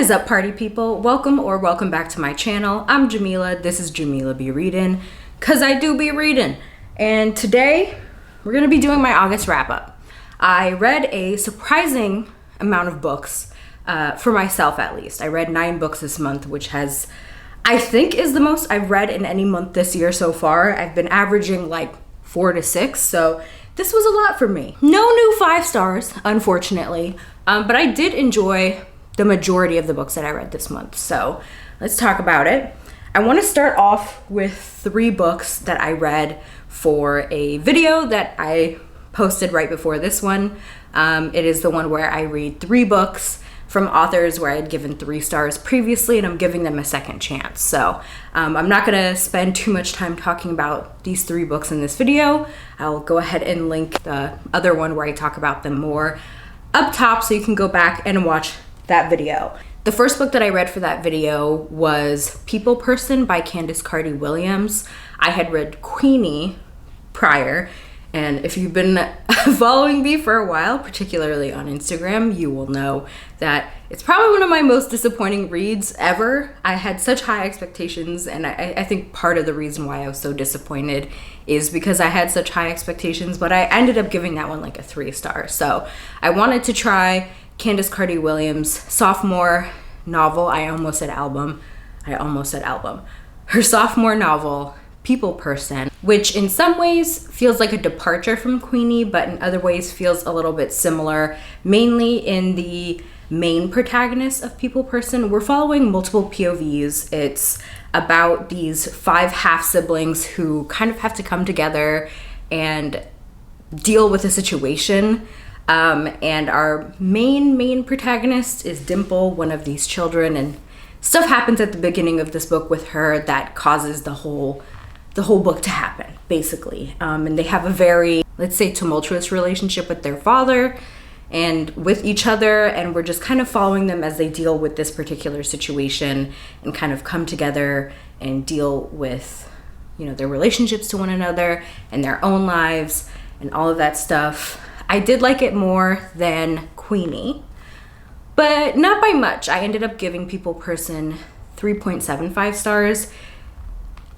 is up, party people? Welcome back to my channel. I'm Jamila. This is JemilaBeReadin, cause I do be reading. And today we're gonna be doing my August wrap up. I read a surprising amount of books, for myself at least. I read 9 books this month, which I think is the most I've read in any month this year so far. I've been averaging like 4 to 6, so this was a lot for me. No new 5 stars, unfortunately, but I did enjoy the majority of the books that I read this month. So let's talk about it. I want to start off with 3 books that I read for a video that I posted right before this one. It is the one where I read 3 books from authors where I had given 3 stars previously, and I'm giving them a second chance. So I'm not gonna spend too much time talking about these 3 books in this video. I'll go ahead and link the other one where I talk about them more up top so you can go back and watch that video. The first book that I read for that video was People Person by Candice Carty Williams. I had read Queenie prior, and if you've been following me for a while, particularly on Instagram, you will know that it's probably one of my most disappointing reads ever. I had such high expectations, and I think part of the reason why I was so disappointed is because I had such high expectations, but I ended up giving that one like a 3 star. So I wanted to try Candice Carty Williams' sophomore novel. I almost said album. Her sophomore novel, People Person, which in some ways feels like a departure from Queenie, but in other ways feels a little bit similar, mainly in the main protagonist of People Person. We're following multiple POVs. It's about these 5 half-siblings who kind of have to come together and deal with a situation. And our main protagonist is Dimple, one of these children, and stuff happens at the beginning of this book with her that causes the whole book to happen, basically. And they have a very, let's say, tumultuous relationship with their father and with each other, and we're just kind of following them as they deal with this particular situation and kind of come together and deal with, you know, their relationships to one another and their own lives and all of that stuff. I did like it more than Queenie, but not by much. I ended up giving People Person 3.75 stars.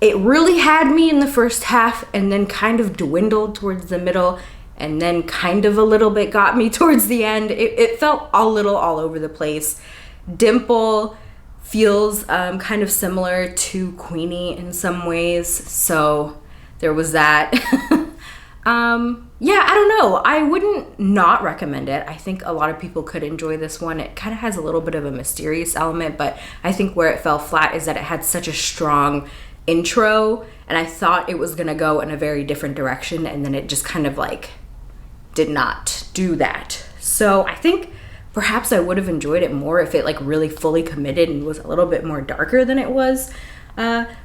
It really had me in the first half and then kind of dwindled towards the middle and then kind of a little bit got me towards the end. It felt a little all over the place. Dimple feels kind of similar to Queenie in some ways, so there was that. Yeah, I don't know. I wouldn't not recommend it. I think a lot of people could enjoy this one. It kind of has a little bit of a mysterious element, but I think where it fell flat is that it had such a strong intro, and I thought it was gonna go in a very different direction, and then it just kind of like did not do that. So I think perhaps I would have enjoyed it more if it like really fully committed and was a little bit more darker than it was.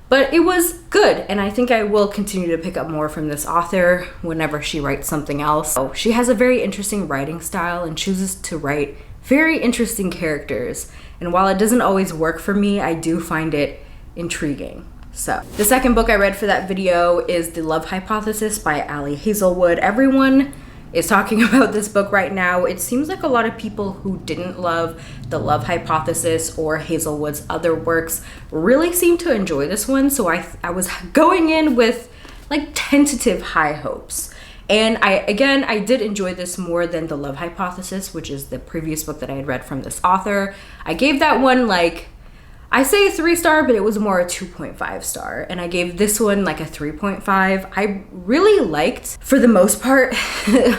But it was good, and I think I will continue to pick up more from this author whenever she writes something else. So she has a very interesting writing style and chooses to write very interesting characters, and while it doesn't always work for me, I do find it intriguing. So the second book I read for that video is The Love Hypothesis by Ali Hazelwood. Everyone is talking about this book right now. It seems like a lot of people who didn't love The Love Hypothesis or Hazelwood's other works really seem to enjoy this one. So I was going in with like tentative high hopes. And I did enjoy this more than The Love Hypothesis, which is the previous book that I had read from this author. I gave that one like, I say a 3 star, but it was more a 2.5 star. And I gave this one like a 3.5. I really liked, for the most part,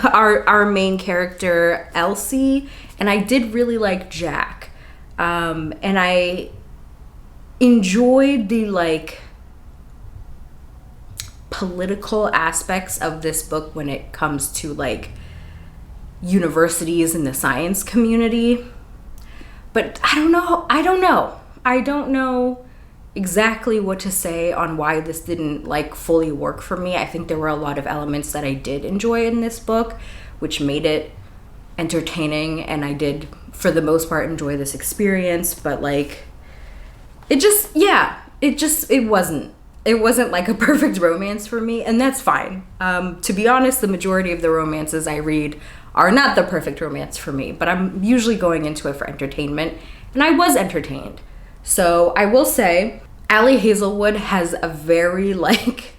our main character, Elsie. And I did really like Jack. And I enjoyed the like political aspects of this book when it comes to like universities and the science community. But I don't know exactly what to say on why this didn't like fully work for me. I think there were a lot of elements that I did enjoy in this book, which made it entertaining, and I did for the most part enjoy this experience, but like it wasn't like a perfect romance for me, and that's fine. To be honest, the majority of the romances I read are not the perfect romance for me, but I'm usually going into it for entertainment, and I was entertained. So I will say, Ali Hazelwood has a very like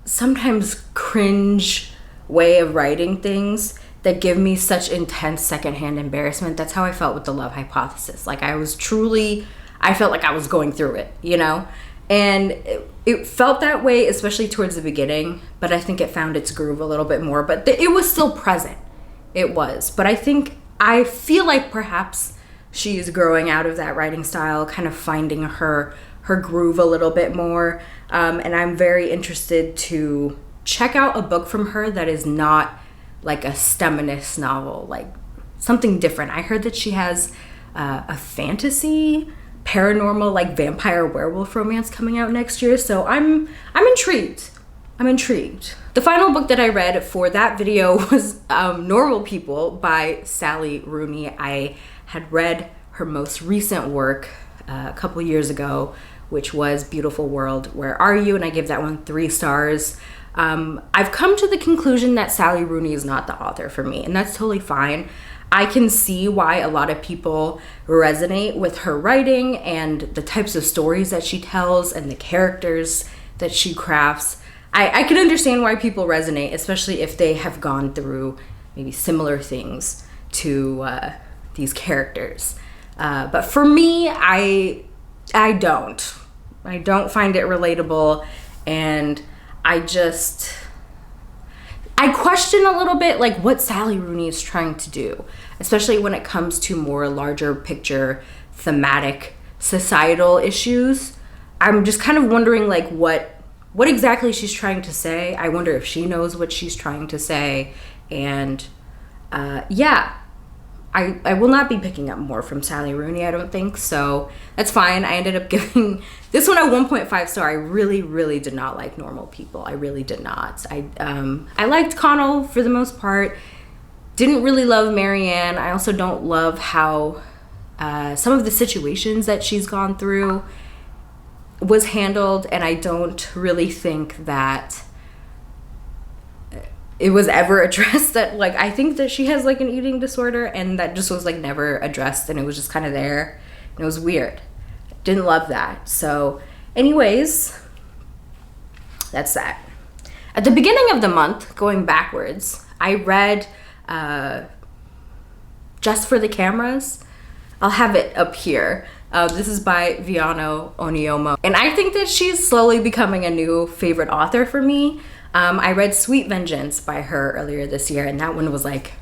sometimes cringe way of writing things that give me such intense secondhand embarrassment. That's how I felt with The Love Hypothesis. Like I felt like I was going through it, you know? And it felt that way, especially towards the beginning, but I think it found its groove a little bit more. But it was still present. It was. But I feel like perhaps she is growing out of that writing style, kind of finding her groove a little bit more. And I'm very interested to check out a book from her that is not like a STEMinist novel, like something different. I heard that she has a fantasy, paranormal, like vampire werewolf romance coming out next year. So I'm intrigued. The final book that I read for that video was Normal People by Sally Rooney. I had read her most recent work a couple years ago, which was Beautiful World, Where Are You? And I gave that one 3 stars. I've come to the conclusion that Sally Rooney is not the author for me, and that's totally fine. I can see why a lot of people resonate with her writing and the types of stories that she tells and the characters that she crafts. I can understand why people resonate, especially if they have gone through maybe similar things to these characters. But for me, I don't find it relatable, and I question a little bit like what Sally Rooney is trying to do, especially when it comes to more larger picture, thematic, societal issues. I'm just kind of wondering like what exactly she's trying to say. I wonder if she knows what she's trying to say. And I will not be picking up more from Sally Rooney, I don't think. So that's fine. I ended up giving this one a 1.5 star. I really, really did not like Normal People. I really did not. I liked Connell for the most part. Didn't really love Marianne. I also don't love how some of the situations that she's gone through was handled, and I don't really think that it was ever addressed that, like, I think that she has like an eating disorder, and that just was like never addressed, and it was just kind of there, and it was weird. Didn't love that. So anyways, that's that. At the beginning of the month, going backwards, I read Just for the Cameras. I'll have it up here. This is by Viano Oniomo. And I think that she's slowly becoming a new favorite author for me. I read Sweet Vengeance by her earlier this year, and that one was like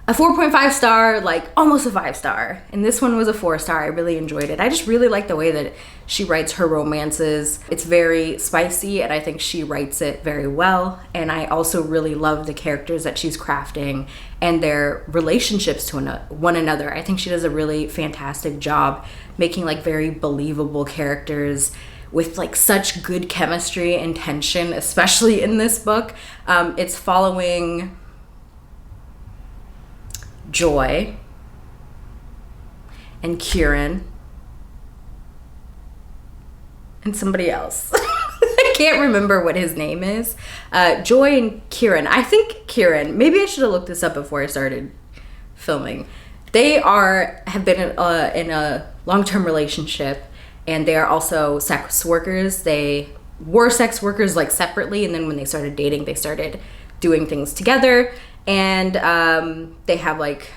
a 4.5 star, like almost a 5 star. And this one was a 4 star. I really enjoyed it. I just really like the way that she writes her romances. It's very spicy, and I think she writes it very well. And I also really love the characters that she's crafting and their relationships to one another. I think she does a really fantastic job making like very believable characters with like such good chemistry and tension, especially in this book. It's following Joy and Kieran and somebody else. I can't remember what his name is. Joy and Kieran. I think Kieran. Maybe I should have looked this up before I started filming. They have been in a long-term relationship, and they are also sex workers. They were sex workers like separately, and then when they started dating, they started doing things together. And they have like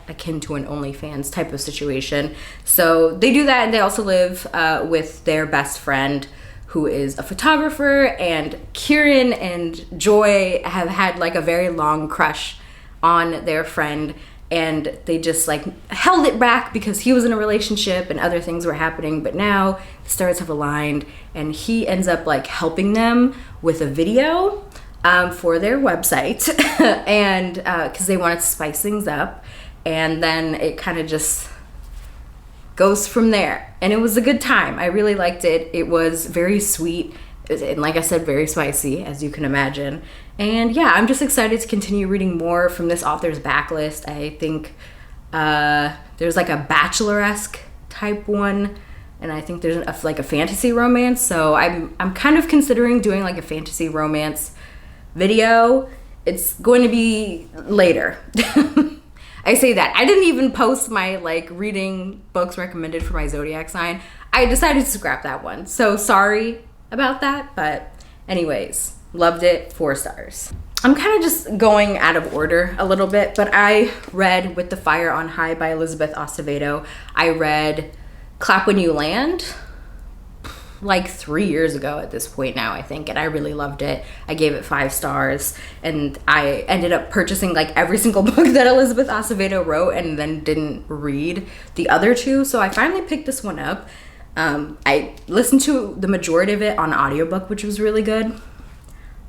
akin to an OnlyFans type of situation. So they do that, and they also live with their best friend, who is a photographer. And Kieran and Joy have had like a very long crush on their friend, and they just like held it back because he was in a relationship and other things were happening. But now the stars have aligned, and he ends up like helping them with a video for their website, and because they wanted to spice things up. And then it kind of just goes from there, and it was a good time. I really liked it. It was very sweet, and like I said, very spicy, as you can imagine. And yeah, I'm just excited to continue reading more from this author's backlist. I think there's like a Bachelor-esque type one, and I think there's like a fantasy romance. So I'm kind of considering doing like a fantasy romance video. It's going to be later. I say that. I didn't even post my like reading books recommended for my zodiac sign. I decided to scrap that one. So sorry about that. But anyways, loved it. 4 stars. I'm kind of just going out of order a little bit, but I read With the Fire on High by Elizabeth Acevedo. I read Clap When You Land like 3 years ago at this point now, I think, and I really loved it. I gave it 5 stars, and I ended up purchasing like every single book that Elizabeth Acevedo wrote and then didn't read the other 2, so I finally picked this one up. I listened to the majority of it on audiobook, which was really good.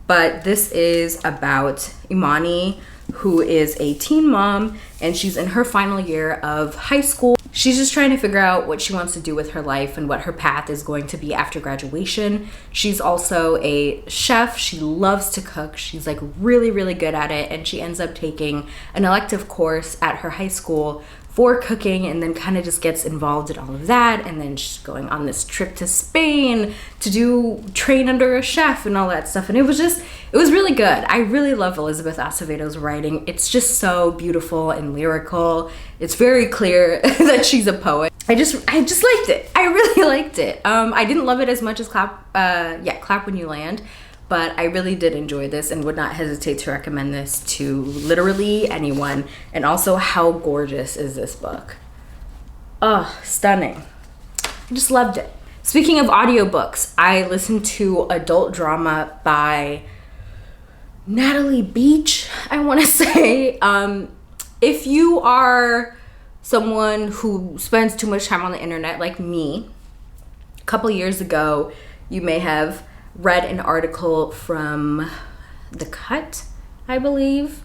But this is about Imani, who is a teen mom, and she's in her final year of high school. She's just trying to figure out what she wants to do with her life and what her path is going to be after graduation. She's also a chef. She loves to cook. She's like really, really good at it, and she ends up taking an elective course at her high school for cooking, and then kind of just gets involved in all of that, and then she's going on this trip to Spain to train under a chef and all that stuff, and it was really good. I really love Elizabeth Acevedo's writing. It's just so beautiful and lyrical. It's very clear that she's a poet. I just liked it. I really liked it. I didn't love it as much as Clap When You Land, but I really did enjoy this and would not hesitate to recommend this to literally anyone. And also, how gorgeous is this book? Oh, stunning. I just loved it. Speaking of audiobooks, I listened to Adult Drama by Natalie Beach, I want to say. If you are someone who spends too much time on the internet like me, a couple years ago, you may have read an article from The Cut, I believe,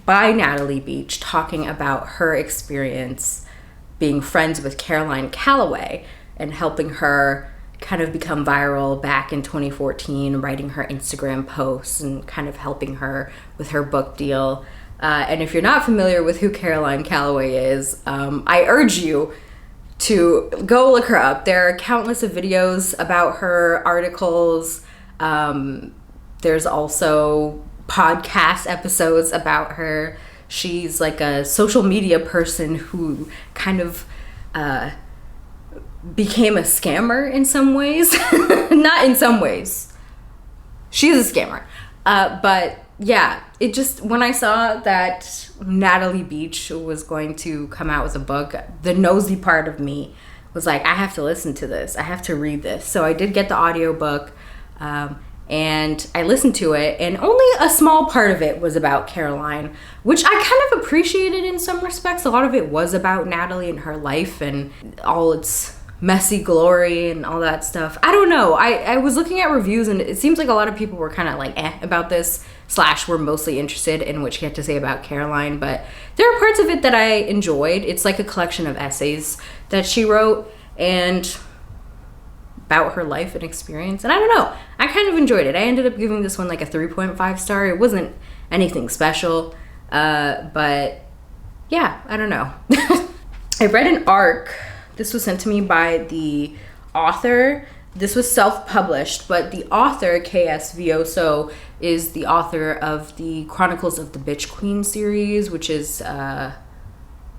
by Natalie Beach, talking about her experience being friends with Caroline Calloway and helping her kind of become viral back in 2014, writing her Instagram posts and kind of helping her with her book deal. And if you're not familiar with who Caroline Calloway is, I urge you to go look her up. There are countless of videos about her, articles. There's also podcast episodes about her. She's like a social media person who kind of became a scammer in some ways. Not in some ways. She's a scammer. But yeah, it just, when I saw that Natalie Beach was going to come out with a book, the nosy part of me was like, I have to listen to this. I have to read this. So I did get the audiobook, and I listened to it, and only a small part of it was about Caroline, which I kind of appreciated in some respects. A lot of it was about Natalie and her life and all its messy glory and all that stuff. I don't know. I was looking at reviews, and it seems like a lot of people were kind of like about this, / were mostly interested in what she had to say about Caroline, but there are parts of it that I enjoyed. It's like a collection of essays that she wrote and about her life and experience, and I don't know, I kind of enjoyed it. I ended up giving this one like a 3.5 star. It wasn't anything special, but yeah, I don't know. I read an arc. This was sent to me by the author. This was self-published, but the author, K.S. Vioso, is the author of the Chronicles of the Bitch Queen series, which is,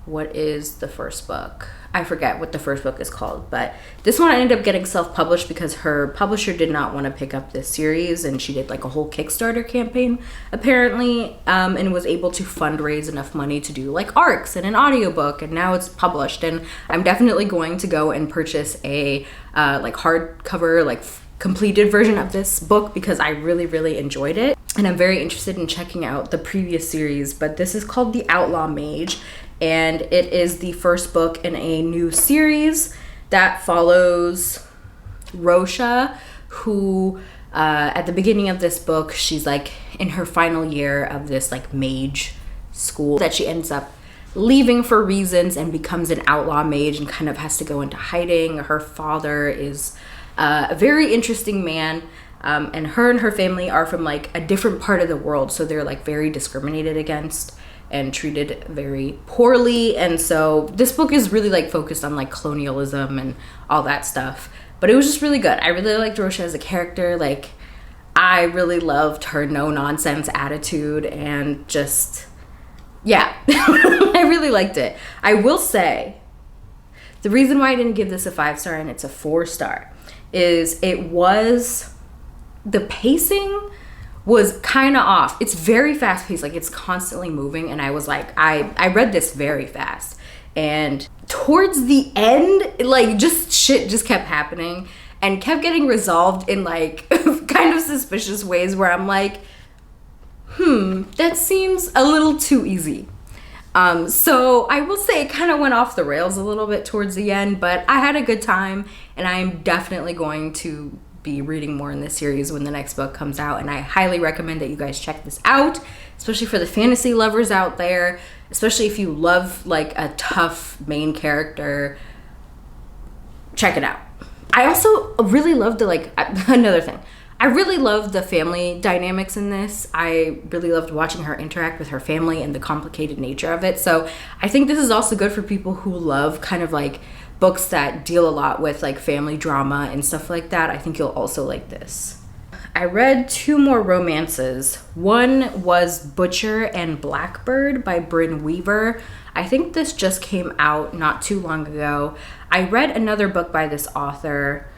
what is the first book? I forget what the first book is called, but this one ended up getting self-published because her publisher did not want to pick up this series, and she did like a whole Kickstarter campaign, apparently, and was able to fundraise enough money to do like arcs and an audiobook, and now it's published, and I'm definitely going to go and purchase a like hardcover, like completed version of this book because I really, really enjoyed it, and I'm very interested in checking out the previous series. But this is called The Outlaw Mage, and it is the first book in a new series that follows Rosha, who at the beginning of this book, she's like in her final year of this like mage school that she ends up leaving for reasons and becomes an outlaw mage and kind of has to go into hiding. Her father is a very interesting man, and her family are from like a different part of the world, so they're like very discriminated against and treated very poorly. And so this book is really like focused on like colonialism and all that stuff, but it was just really good. I really liked Rosha as a character. Like, I really loved her no nonsense attitude and just yeah, I really liked it. I will say, the reason why I didn't give this a 5-star and it's a 4-star is the pacing was kind of off. It's very fast paced, like it's constantly moving, and I was like, I read this very fast, and towards the end, like just shit just kept happening and kept getting resolved in like kind of suspicious ways where I'm like, that seems a little too easy. So I will say it kind of went off the rails a little bit towards the end, but I had a good time, and I'm definitely going to be reading more in this series when the next book comes out, and I highly recommend that you guys check this out, especially for the fantasy lovers out there, especially if you love like a tough main character. Check it out. I also really love another thing, I really loved the family dynamics in this. I really loved watching her interact with her family and the complicated nature of it. So I think this is also good for people who love kind of like books that deal a lot with like family drama and stuff like that. I think you'll also like this. I read 2 more romances. One was Butcher and Blackbird by Bryn Weaver. I think this just came out not too long ago. I read another book by this author.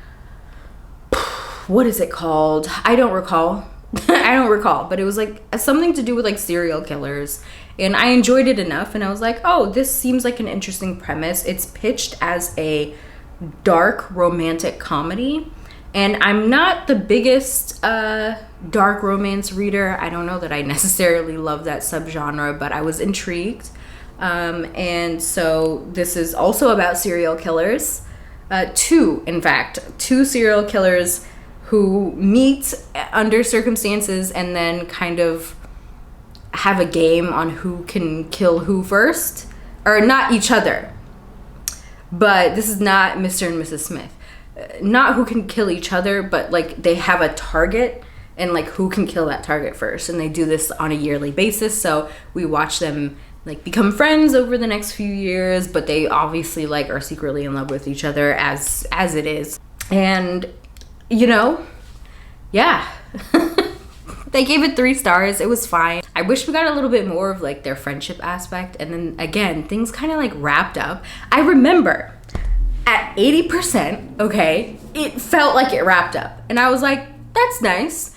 What is it called? I don't recall. But it was like something to do with like serial killers, and I enjoyed it enough, and I was like, oh, this seems like an interesting premise. It's pitched as a dark romantic comedy, and I'm not the biggest dark romance reader. I don't know that I necessarily love that subgenre, but I was intrigued, and so this is also about serial killers. 2 serial killers who meet under circumstances and then kind of have a game on who can kill who first. Or not each other. But this is not Mr. and Mrs. Smith. Not who can kill each other, but like they have a target and like who can kill that target first. And they do this on a yearly basis. So we watch them like become friends over the next few years, but they obviously like are secretly in love with each other as it is. And you know, yeah. They gave it 3 stars. It was fine. I wish we got a little bit more of like their friendship aspect. And then again, things kind of like wrapped up. I remember at 80%, okay, it felt like it wrapped up. And I was like, that's nice.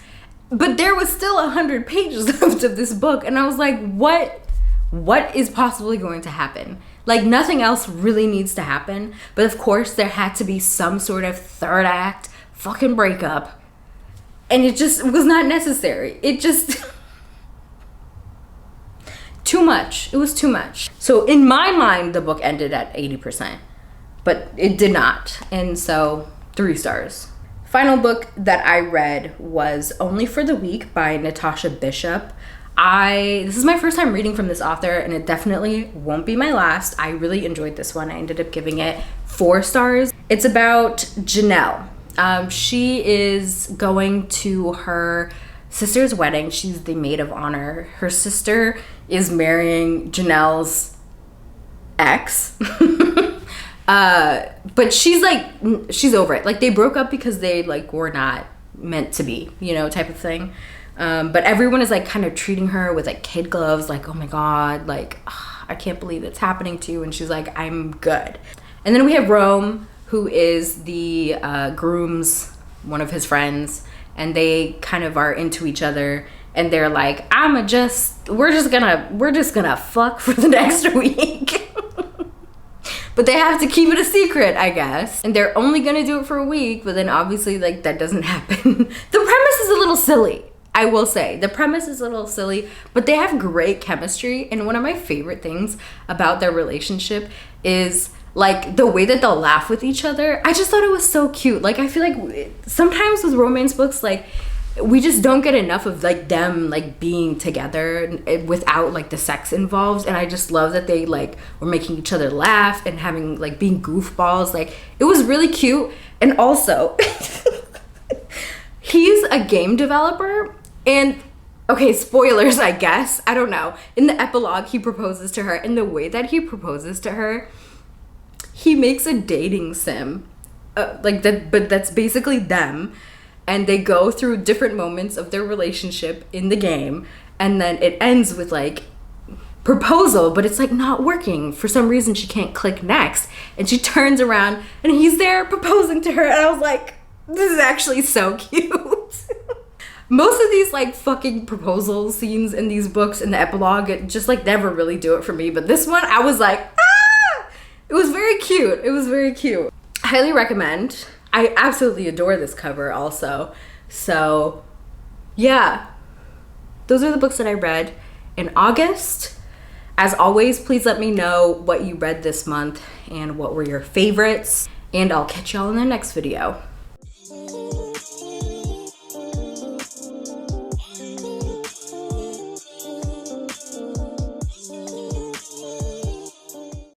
But there was still 100 pages left of this book. And I was like, what is possibly going to happen? Like nothing else really needs to happen. But of course there had to be some sort of third act fucking breakup, and it just was not necessary. It just too much. It was too much. So in my mind the book ended at 80%, but it did not, and so 3 stars. Final book that I read was Only for the Weak by Natasha Bishop. This is my first time reading from this author, and it definitely won't be my last. I really enjoyed this one. I ended up giving it 4 stars. It's about Janelle. She is going to her sister's wedding. She's the maid of honor. Her sister is marrying Janelle's ex. But she's over it. Like they broke up because they like were not meant to be, you know, type of thing. But everyone is like kind of treating her with like kid gloves, like, oh my God, like, I can't believe it's happening to you. And she's like, I'm good. And then we have Rome, who is the groom's, one of his friends, and they kind of are into each other, and they're like, we're just gonna fuck for the next week. But they have to keep it a secret, I guess. And they're only gonna do it for a week, but then obviously like that doesn't happen. The premise is a little silly, I will say. The premise is a little silly, but they have great chemistry, and one of my favorite things about their relationship is like the way that they'll laugh with each other. I just thought it was so cute. Like I feel like sometimes with romance books, like we just don't get enough of like them like being together without like the sex involved. And I just love that they like were making each other laugh and having like being goofballs. Like it was really cute. And also he's a game developer, and okay, spoilers, I guess, I don't know. In the epilogue he proposes to her, and the way that he proposes to her, he makes a dating sim, like that, but that's basically them, and they go through different moments of their relationship in the game, and then it ends with like proposal, but it's like not working. For some reason, she can't click next. And she turns around and he's there proposing to her. And I was like, this is actually so cute. Most of these like fucking proposal scenes in these books in the epilogue, it just like never really do it for me. But this one, I was like, ah! It was very cute. It was very cute. Highly recommend. I absolutely adore this cover also. So yeah, those are the books that I read in August. As always, please let me know what you read this month and what were your favorites. And I'll catch y'all in the next video.